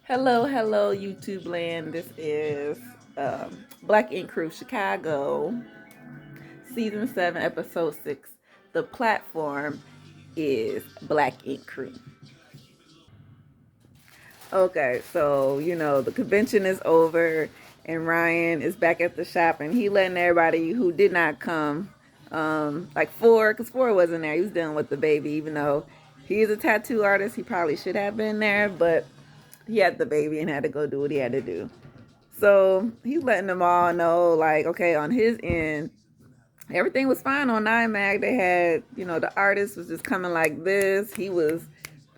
Hello, YouTube land. This is Black Ink Crew Chicago, Season 7, Episode 6. The platform is Black Ink Crew. Okay, so, the convention is over, and Ryan is back at the shop, and he letting everybody who did not come, like Four, because Four wasn't there. He was dealing with the baby, even though he's a tattoo artist. He probably should have been there, but he had the baby and had to go do what he had to do. So he's letting them all know, like, okay, on his end, everything was fine on Nine Mag. They had, the artist was just coming like this. He was,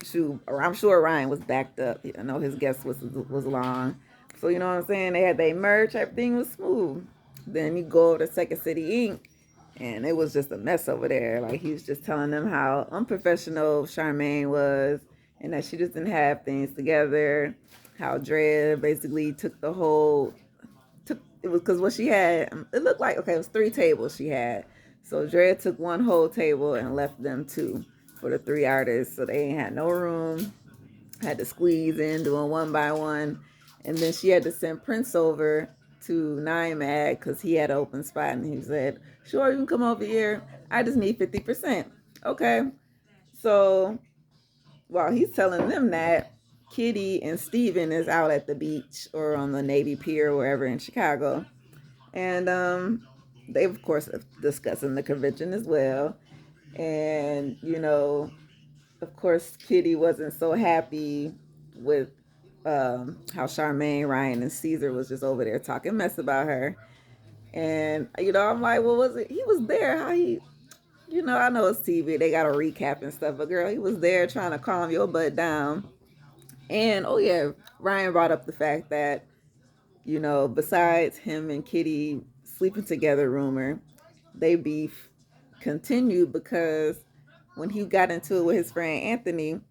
shoot, I'm sure Ryan was backed up. I know his guest was long. So you know what I'm saying? They had their merch. Everything was smooth. Then you go over to Second City Inc. And it was just a mess over there. Like he was just telling them how unprofessional Charmaine was, and that she just didn't have things together. How Drea basically took the whole took it was because what she had, it looked like, okay, it was 3 tables she had. So Drea took one whole table and left them two for the 3 artists. So they ain't had no room. Had to squeeze in doing one by one. And then she had to send Prince over to Nine Mag because he had an open spot, and he said, sure, you can come over here. I just need 50%. Okay. So while he's telling them that, Kitty and Steven is out at the beach or on the Navy Pier or wherever in Chicago. And they, of course, are discussing the convention as well. And, of course, Kitty wasn't so happy with how Charmaine, Ryan, and Caesar was just over there talking mess about her. And, I'm like, well, was it? He was there. How he, I know it's TV. They got a recap and stuff. But, girl, he was there trying to calm your butt down. And, oh, yeah, Ryan brought up the fact that, besides him and Kitty sleeping together rumor, they beef continued because when he got into it with his friend Anthony,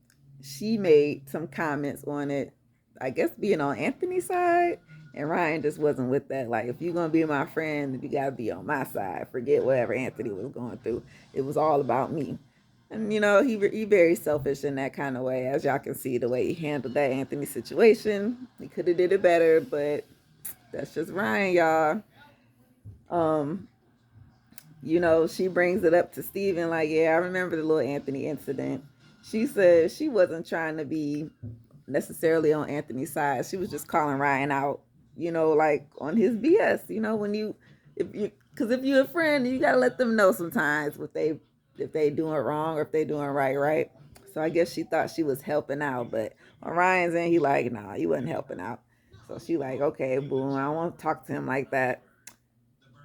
she made some comments on it, I guess being on Anthony's side. And Ryan just wasn't with that. Like, if you're going to be my friend, you got to be on my side. Forget whatever Anthony was going through. It was all about me. And, he very selfish in that kind of way. As y'all can see, the way he handled that Anthony situation, he could have did it better, but that's just Ryan, y'all. Um, she brings it up to Steven, like, yeah, I remember the little Anthony incident. She said she wasn't trying to be necessarily on Anthony's side. She was just calling Ryan out, like on his BS. Because if you're a friend, you gotta let them know sometimes what they if they doing wrong or if they doing right, right. So I guess she thought she was helping out, but on Ryan's end, he like, nah, you wasn't helping out. So she like, okay, boom, I don't want to talk to him like that.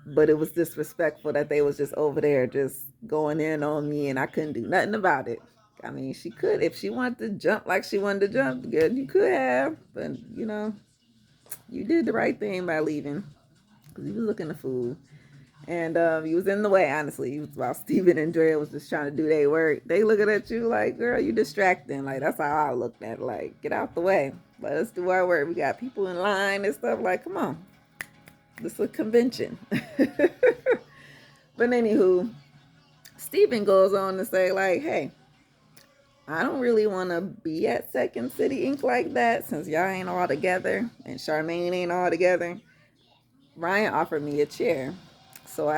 But it was disrespectful that they was just over there just going in on me, and I couldn't do nothing about it. I mean, she could, if she wanted to jump like she wanted to jump, good, you could have, but you did the right thing by leaving because you was looking the fool. And you was in the way, honestly. While Steven and Drea was just trying to do their work, they looking at you like, girl, you distracting. Like, that's how I looked at it. Like, get out the way. Let us do our work. We got people in line and stuff. Like, come on. This is a convention. But anywho, Steven goes on to say, like, hey, I don't really want to be at Second City Inc. like that since y'all ain't all together and Charmaine ain't all together. Ryan offered me a chair. So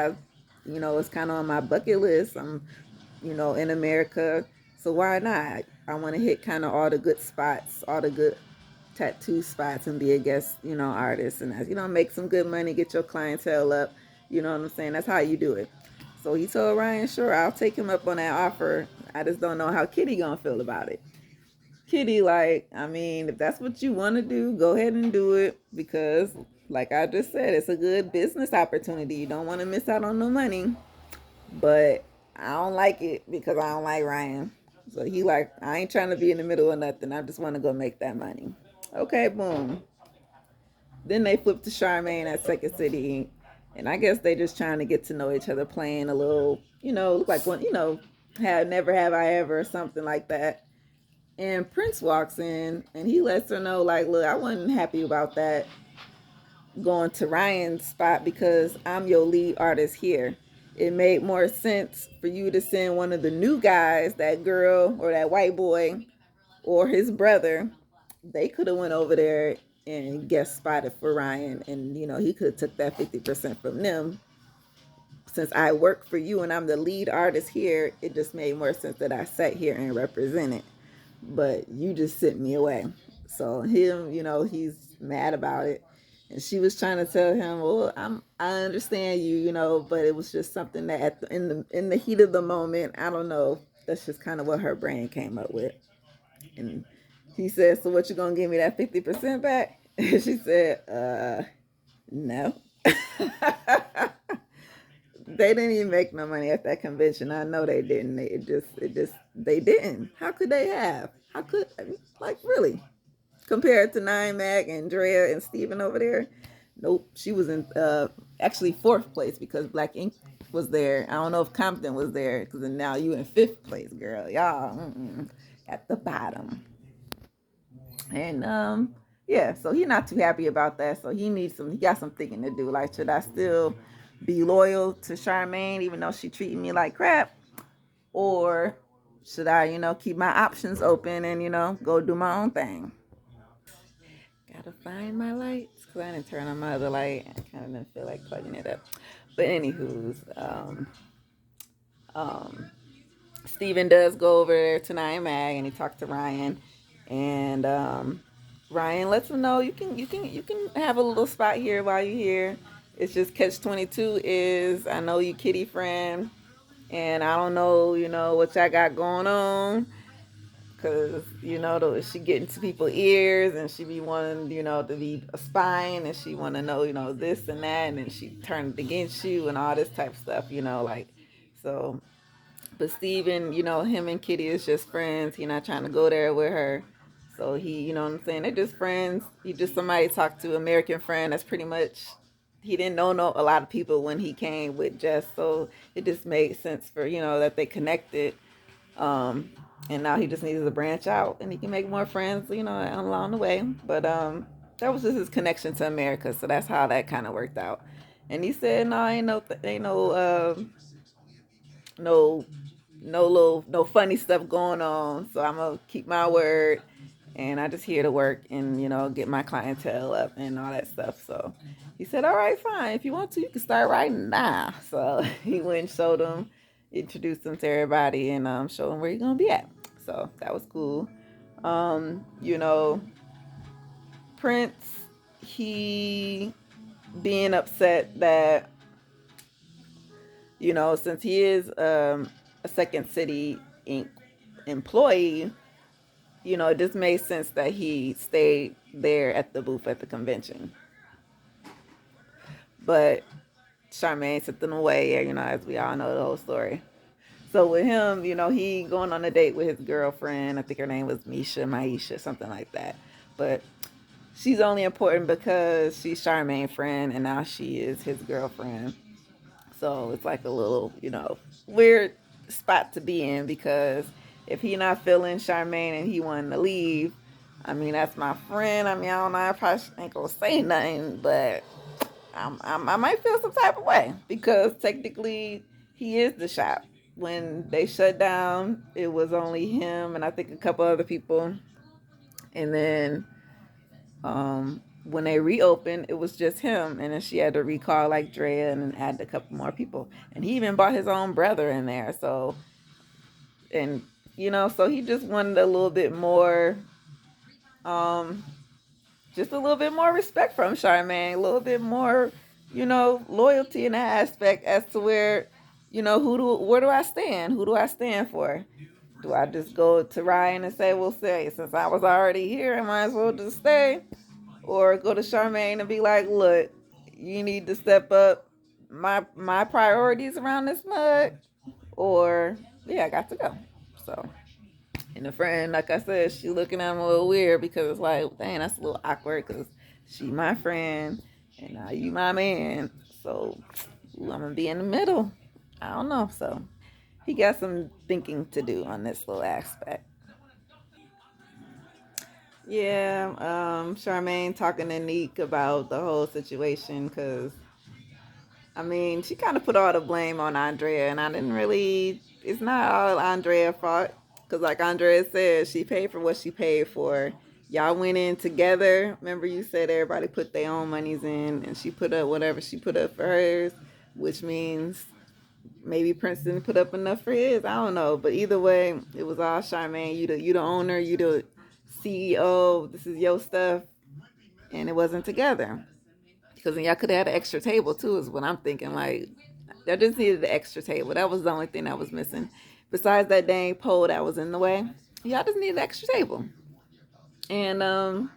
it's kind of on my bucket list. I'm, in America. So why not? I want to hit kind of all the good spots, all the good tattoo spots and be a guest, artist and make some good money, get your clientele up. You know what I'm saying? That's how you do it. So he told Ryan, sure, I'll take him up on that offer. I just don't know how Kitty gonna feel about it. Kitty, like, I mean, if that's what you want to do, go ahead and do it because, like I just said, it's a good business opportunity. You don't want to miss out on no money. But I don't like it because I don't like Ryan. So he like, I ain't trying to be in the middle of nothing. I just want to go make that money. Okay, boom. Then they flip to Charmaine at Second City, and I guess they just trying to get to know each other, playing a little, look like one, have never have I ever or something like that. And Prince walks in and he lets her know, like, look, I wasn't happy about that going to Ryan's spot because I'm your lead artist here. It made more sense for you to send one of the new guys, that girl or that white boy or his brother, they could have went over there and guest spotted for Ryan, and he could have took that 50% from them. Since I work for you and I'm the lead artist here, it just made more sense that I sat here and represented. But you just sent me away. So him, he's mad about it. And she was trying to tell him, "Well, I understand you, but it was just something that in the heat of the moment, I don't know. That's just kind of what her brain came up with." And he said, "So what, you gonna give me that 50% back?" And she said, no." They didn't even make no money at that convention. I know they didn't. They didn't. How could they have? How could, like, really? Compared to Nine Mag and Drea and Steven over there? Nope. She was in actually fourth place because Black Ink was there. I don't know if Compton was there because now you in fifth place, girl. Y'all at the bottom. And yeah, so he not too happy about that. So he got some thinking to do. Like, should I still be loyal to Charmaine even though she treating me like crap? Or should I, keep my options open and, go do my own thing? Gotta find my lights because I didn't turn on my other light. I kind of didn't feel like plugging it up. But anywho's, um, Steven does go over there to Nine Mag and he talked to Ryan, and Ryan lets him know you can have a little spot here while you're here. It's just catch 22 is I know you kitty friend, and I don't know what y'all got going on, because she get into people's ears and she be wanting to be a spine, and she want to know this and that, and then she turned against you and all this type of stuff, like, so. But Steven, him and Kitty is just friends. He not trying to go there with her. So he, what I'm saying, they're just friends. He just somebody talked to, American friend. That's pretty much, he didn't know a lot of people when he came with Jess. So it just made sense for, that they connected. Um, and now he just needs to branch out and he can make more friends, along the way. But that was just his connection to America. So that's how that kind of worked out. And he said, no, no no funny stuff going on. So I'm gonna keep my word, and I just here to work and get my clientele up and all that stuff. So he said, "All right, fine. If you want to, you can start writing now." So he went and showed him, introduced him to everybody, and showed him where you're gonna be at. So that was cool. You know, Prince, he being upset that since he is a Second City Inc. employee, it just made sense that he stayed there at the booth at the convention. But Charmaine sent them away, as we all know the whole story. So with him, he going on a date with his girlfriend. I think her name was Maisha, something like that. But she's only important because she's Charmaine's friend, and now she is his girlfriend. So it's like a little, weird spot to be in, because if he not feeling Charmaine and he wanting to leave, I mean, that's my friend. I mean, I don't know, I probably ain't gonna say nothing, but I might feel some type of way, because technically he is the shop. When they shut down, it was only him and I think a couple other people. And then when they reopened, it was just him, and then she had to recall like Drea and then add a couple more people, and he even brought his own brother in there. So, and so he just wanted a little bit more, um, just a little bit more respect from Charmaine, a little bit more, loyalty in that aspect as to where, where do I stand? Who do I stand for? Do I just go to Ryan and say, well, say, since I was already here, I might as well just stay? Or go to Charmaine and be like, look, you need to step up my priorities around this mug, or yeah, I got to go. So, and the friend, like I said, she looking at him a little weird, because it's like, dang, that's a little awkward, because she my friend and now you my man. So I'm gonna be in the middle. I don't know. So he got some thinking to do on this little aspect. Yeah, Charmaine talking to Neek about the whole situation, because I mean, she kind of put all the blame on Andrea, and I didn't really. It's not all Andrea's fault, because like Andrea said, she paid for what she paid for, Y'all went in together. Remember you said everybody put their own monies in and she put up whatever she put up for hers, which means maybe Prince didn't put up enough for his. I don't know. But either way, it was all Charmaine. You the owner, you the CEO, this is your stuff, and it wasn't together. Because then y'all could have had an extra table too, is what I'm thinking. Like, y'all just needed the extra table. That was the only thing that was missing. Besides that dang pole that was in the way, y'all just needed an extra table. And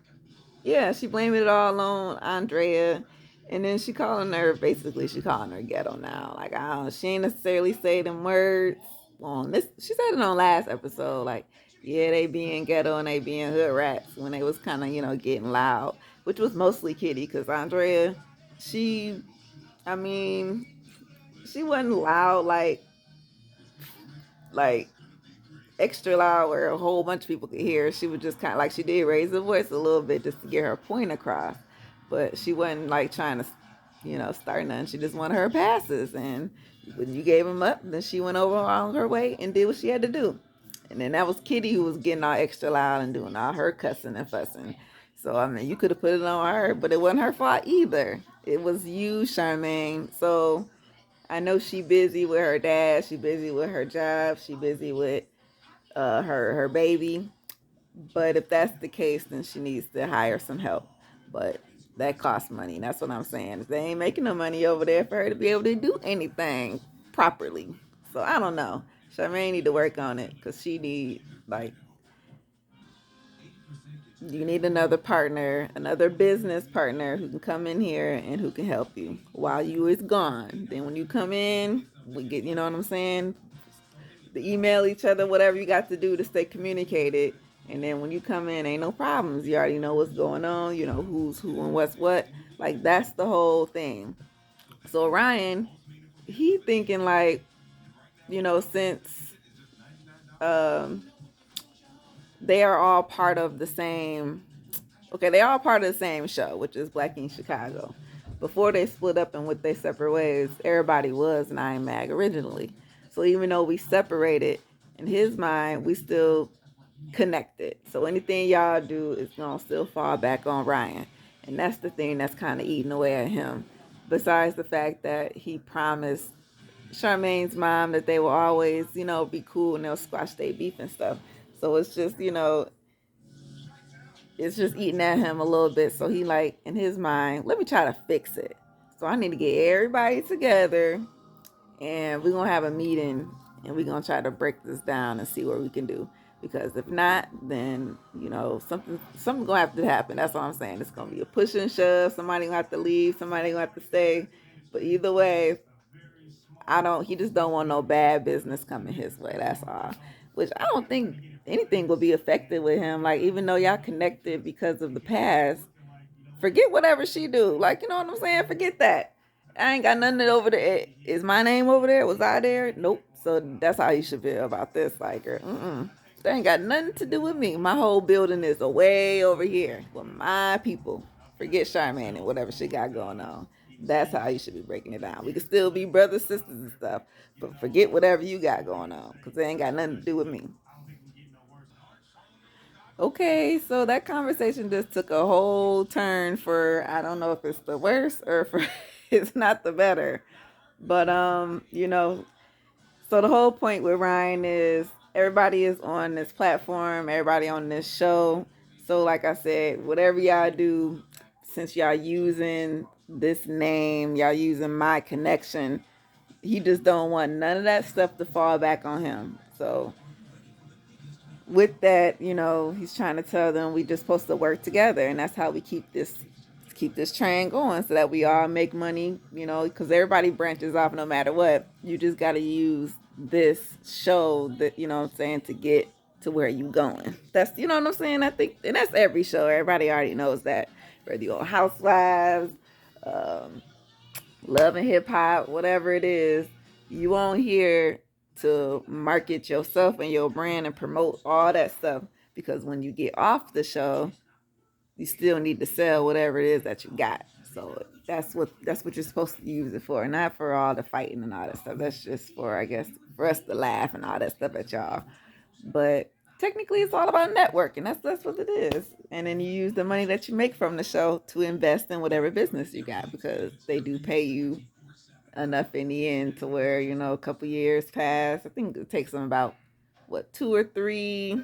yeah, she blamed it all on Andrea. And then she calling her, basically, she calling her ghetto now. Like, I don't, she ain't necessarily say them words on this. She said it on last episode. Like, yeah, they being ghetto and they being hood rats when they was kind of, getting loud, which was mostly Kitty because Andrea, she, I mean, she wasn't loud like extra loud where a whole bunch of people could hear. She would just kind of like she did raise her voice a little bit just to get her point across, but she wasn't like trying to, start nothing. She just wanted her passes, and when you gave them up, then she went over on her way and did what she had to do. And then that was Kitty who was getting all extra loud and doing all her cussing and fussing. So I mean, you could have put it on her, but it wasn't her fault either. It was you, Charmaine. So I know she busy with her dad. She busy with her job. She busy with her baby. But if that's the case, then she needs to hire some help. But that costs money. And that's what I'm saying. They ain't making no money over there for her to be able to do anything properly. So I don't know. Charmaine need to work on it because she need like you need another partner, another business partner who can come in here and who can help you while you is gone. Then when you come in, we get you know what I'm saying? The email each other, whatever you got to do to stay communicated. And then when you come in, ain't no problems. You already know what's going on. You know who's who and what's what. Like that's the whole thing. So Ryan, he thinking like, since um, they are all part of the same. Okay, they all part of the same show, which is Black Ink Chicago. Before they split up and went their separate ways, everybody was Nine Mag originally. So even though we separated, in his mind, we still connected. So anything y'all do is gonna still fall back on Ryan. And that's the thing that's kind of eating away at him. Besides the fact that he promised Charmaine's mom that they will always, be cool and they'll squash their beef and stuff. So it's just eating at him a little bit. So he like in his mind, let me try to fix it. So I need to get everybody together and we're gonna have a meeting and we're gonna try to break this down and see what we can do. Because if not, then something gonna have to happen. That's all I'm saying. It's gonna be a push and shove. Somebody gonna have to leave. Somebody gonna have to stay. But either way, I don't. He just don't want no bad business coming his way. That's all. Which I don't think anything will be affected with him. Like even though y'all connected because of the past, forget whatever she do. Like, you know what I'm saying? Forget that. I ain't got nothing over there. Is my name over there? Was I there? Nope. So that's how you should feel about this. Like, that ain't got nothing to do with me. My whole building is way over here with my people. Forget Charmaine and whatever she got going on. That's how you should be breaking it down. We can still be brothers, sisters, and stuff, but forget whatever you got going on because they ain't got nothing to do with me. Okay, so that conversation just took a whole turn for I don't know if it's the worse or for it's not the better. But so the whole point with Ryan is everybody is on this platform, everybody on this show. So like I said, whatever y'all do, since y'all using this name, y'all using my connection, he just don't want none of that stuff to fall back on him. So with that, he's trying to tell them we just supposed to work together, and that's how we keep this train going, so that we all make money. Because everybody branches off no matter what. You just got to use this show that I'm saying to get to where you going. That's what I'm saying. I think, and that's every show. Everybody already knows that. Whether you're Housewives, um, Love and Hip Hop, whatever it is, you won't hear to market yourself and your brand and promote all that stuff because when you get off the show, you still need to sell whatever it is that you got. So that's what you're supposed to use it for, not for all the fighting and all that stuff. That's just for I guess for us to laugh and all that stuff at y'all. But technically it's all about networking. That's what it is. And then you use the money that you make from the show to invest in whatever business you got, because they do pay you enough in the end to where, a couple years pass. I think it takes them about what, two or three,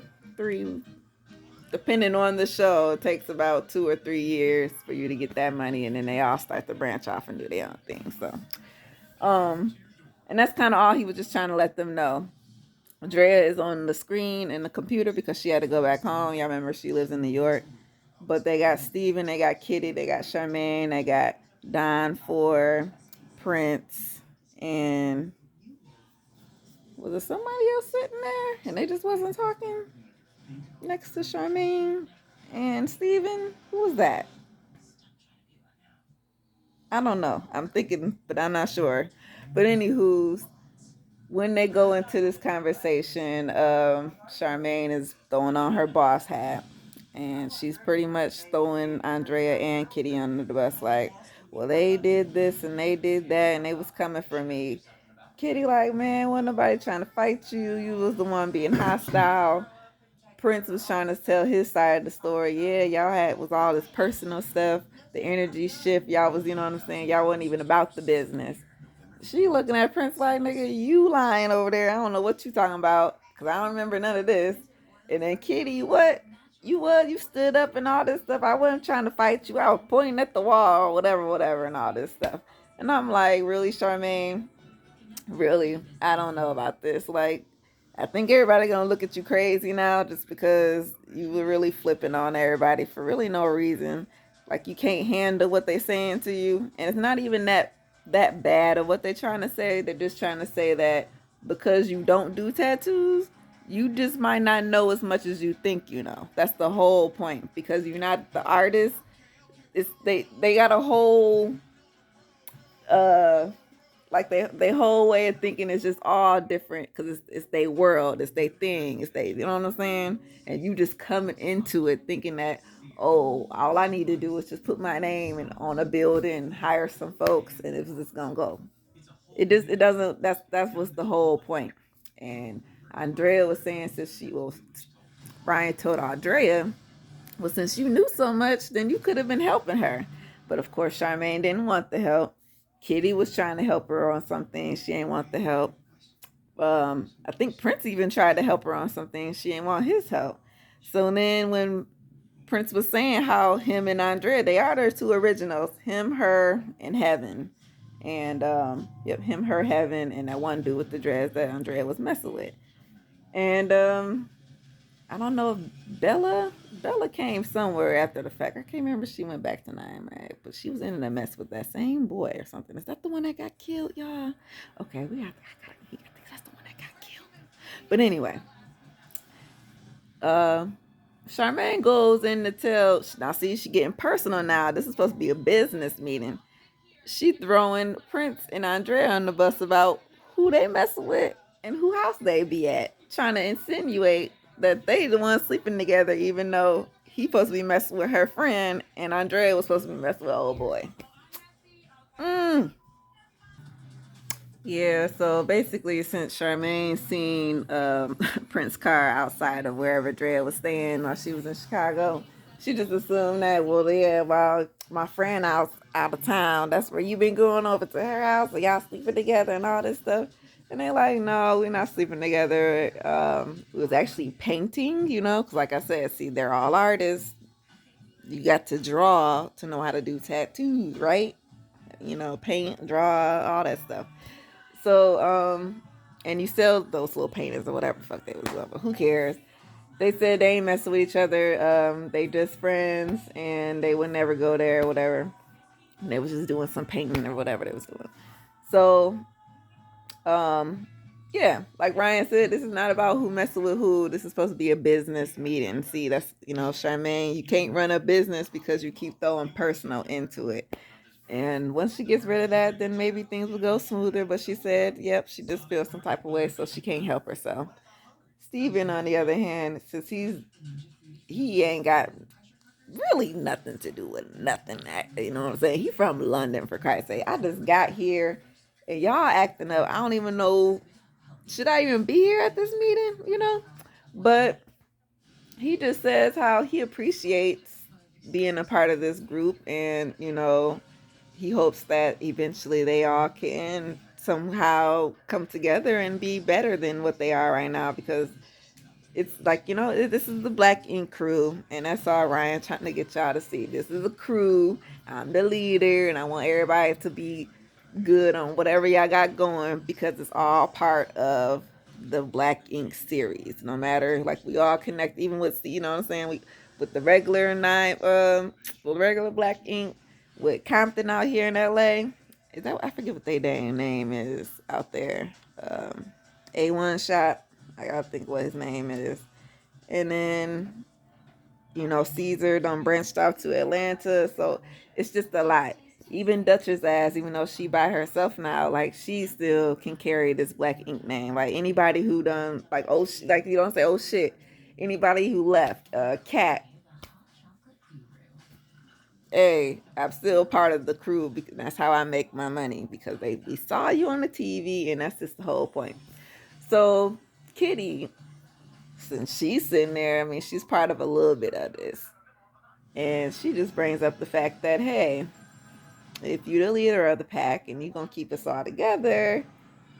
depending on the show, it takes about 2 or 3 years for you to get that money, and then they all start to branch off and do their own thing. So, um, and that's kind of all he was just trying to let them know. Drea is on the screen and the computer because she had to go back home. Y'all remember she lives in New York. But they got Steven, they got Kitty, they got Charmaine, they got Don for Prince, and was there somebody else sitting there? And they just wasn't talking next to Charmaine and Steven? Who was that? I don't know. I'm thinking, but I'm not sure. But anywho, when they go into this conversation, Charmaine is throwing on her boss hat, and she's pretty much throwing Andrea and Kitty under the bus, like, well, they did this and they did that, and they was coming for me. Kitty like, man, wasn't nobody trying to fight you. You was the one being hostile. Prince was trying to tell his side of the story. Yeah, y'all had was all this personal stuff, the energy shift. Y'all was, you know what I'm saying? Y'all wasn't even about the business. She looking at Prince like, nigga, you lying over there. I don't know what you talking about, because I don't remember none of this. And then Kitty, what? You stood up and all this stuff. I wasn't trying to fight you. I was pointing at the wall, whatever, and all this stuff. And I'm like, really, Charmaine? Really? I don't know about this. Like, I think everybody gonna look at you crazy now just because you were really flipping on everybody for really no reason. Like, you can't handle what they saying to you, and it's not even that bad of what they're trying to say. They're just trying to say that because you don't do tattoos, you just might not know as much as you think you know. That's the whole point. Because you're not the artist. It's they got a whole uh like they whole way of thinking is just all different, because it's their world, it's their thing, it's they, you know what I'm saying? And you just coming into it thinking that, oh, all I need to do is just put my name on a building, hire some folks, and it's just gonna go. It doesn't. That's what's the whole point. And Andrea was saying, since Brian told Andrea, well, since you knew so much, then you could have been helping her. But of course, Charmaine didn't want the help. Kitty was trying to help her on something. She didn't want the help. I think Prince even tried to help her on something. She didn't want his help. So then when Prince was saying how him and Andrea, they are their two originals, him, her, and Heaven. And yep, him, her, Heaven, and that one dude with the dress that Andrea was messing with. And I don't know if Bella came somewhere after the fact. I can't remember if she went back to Nine Mag, but she was in a mess with that same boy or something. Is that the one that got killed, y'all? Okay, I think that's the one that got killed. But anyway, uh, Charmaine goes in to tell. Now, see, she getting personal now. This is supposed to be a business meeting. She throwing Prince and Andrea on the bus about who they messing with and who house they be at, trying to insinuate that they the ones sleeping together, even though he supposed to be messing with her friend and Andrea was supposed to be messing with old boy. Mm. Yeah, so basically, since Charmaine seen Prince's car outside of wherever Drea was staying while she was in Chicago, she just assumed that, well, yeah, while my friend out of town, that's where you been going over to her house, and y'all sleeping together and all this stuff. And they're like, no, we're not sleeping together. We was actually painting, because like I said, see, they're all artists. You got to draw to know how to do tattoos, right? Paint, draw, all that stuff. So, and you sell those little paintings or whatever the fuck they was doing, but who cares? They said they ain't messing with each other. They just friends, and they would never go there or whatever. And they was just doing some painting or whatever they was doing. So, um, yeah, like Ryan said, this is not about who messing with who. This is supposed to be a business meeting. See, that's, Charmaine, you can't run a business because you keep throwing personal into it. And once she gets rid of that, then maybe things will go smoother. But she said, yep, she just feels some type of way, so she can't help herself. Steven, on the other hand, since he ain't got really nothing to do with nothing. You know what I'm saying? He from London, for Christ's sake. I just got here, and y'all acting up. I don't even know. Should I even be here at this meeting? But he just says how he appreciates being a part of this group, and he hopes that eventually they all can somehow come together and be better than what they are right now, because it's like, this is the Black Ink crew, and that's all Ryan trying to get y'all to see. This is a crew. I'm the leader, and I want everybody to be good on whatever y'all got going, because it's all part of the Black Ink series. No matter, like, we all connect, even with, what I'm saying, we with the regular the regular Black Ink with Compton out here in LA. Is that, I forget what their damn name is out there. A1 Shop. I gotta think what his name is. And then, Caesar done branched off to Atlanta. So it's just a lot. Even Dutcher's ass, even though she by herself now, like, she still can carry this Black Ink name. Like, anybody who done, like, like, you don't say, oh shit. Anybody who left, Cat, hey, I'm still part of the crew, because that's how I make my money, because we saw you on the TV, and that's just the whole point. So Kitty, since she's sitting there, I mean, she's part of a little bit of this. And she just brings up the fact that, hey, if you're the leader of the pack and you're going to keep us all together,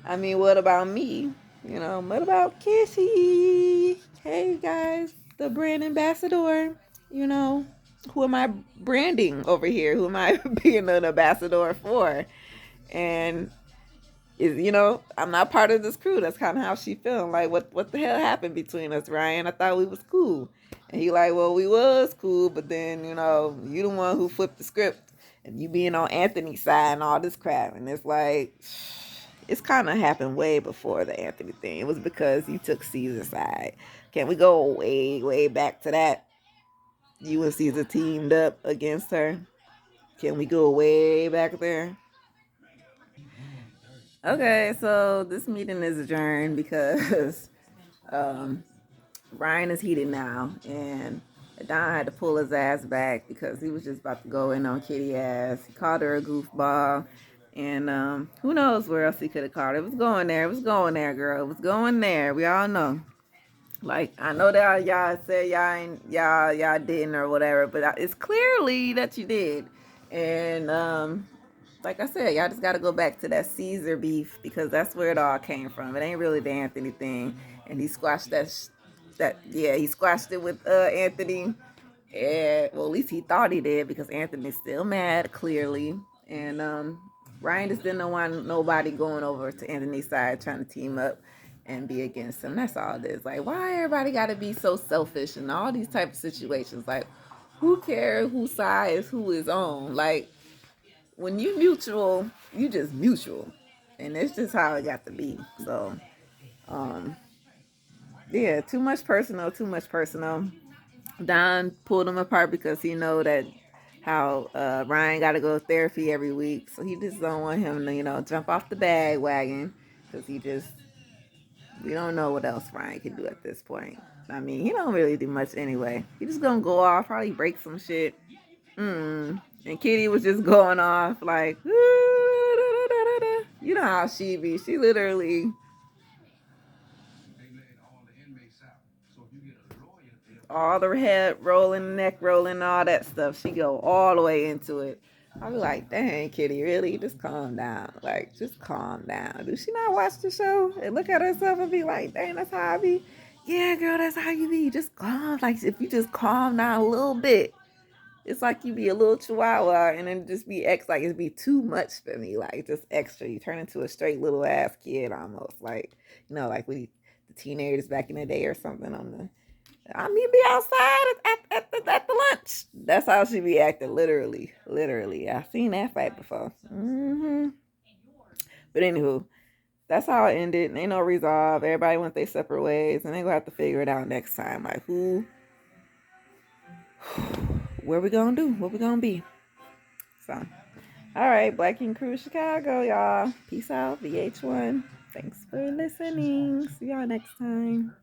I mean, what about me? What about Kissy? Hey, guys, the brand ambassador. You know, who am I branding over here? Who am I being an ambassador for? And I'm not part of this crew. That's kind of how she feeling. Like, what the hell happened between us, Ryan? I thought we was cool. And he like, well, we was cool, but then, you the one who flipped the script, and you being on Anthony's side and all this crap. And it's like, it's kind of happened way before the Anthony thing. It was because you took Caesar's side. Can we go way, way back to that? You and Caesar teamed up against her. Can we go way back there? Okay, so this meeting is adjourned because um, Ryan is heated now, and Don had to pull his ass back because he was just about to go in on Kitty ass. He called her a goofball, and who knows where else he could have called her. It was going there. It was going there, girl. It was going there. We all know. Like, I know that y'all said y'all didn't or whatever, but it's clearly that you did, and like I said, y'all just got to go back to that Caesar beef, because that's where it all came from. It ain't really the Anthony thing, and he squashed he squashed it with Anthony, and well, at least he thought he did, because Anthony's still mad clearly, and Ryan just didn't want nobody going over to Anthony's side trying to team up and be against him. That's all it is. Like, why everybody got to be so selfish in all these type of situations? Like, who cares whose side is who is on? Like, when you mutual, you just mutual, and it's just how it got to be. So, um, yeah, too much personal, too much personal. Don pulled them apart because he know that how Ryan got to go to therapy every week, so he just don't want him to jump off the bandwagon, because we don't know what else Ryan can do at this point. I mean, he don't really do much anyway. He just gonna go off, probably break some shit. And Kitty was just going off like, you know how she be. She literally all the head rolling, neck rolling, all that stuff. She go all the way into it. I be like, dang, Kitty, really? Just calm down. Like, just calm down. Do she not watch the show and look at herself and be like, dang, that's how I be? Yeah, girl, that's how you be. Just calm. Like, if you just calm down a little bit, it's like you be a little chihuahua, and then just be like it'd be too much for me, like just extra. You turn into a straight little ass kid almost, like like the teenagers back in the day or something on the. I mean, be outside at the lunch. That's how she be acting, literally, literally. I've seen that fight before. But anywho, that's how it ended. Ain't no resolve. Everybody went their separate ways, and they gonna have to figure it out next time. Like, where we gonna do? What we gonna be? So. All right, Black King Crew Chicago, y'all. Peace out, VH1. Thanks for listening. See y'all next time.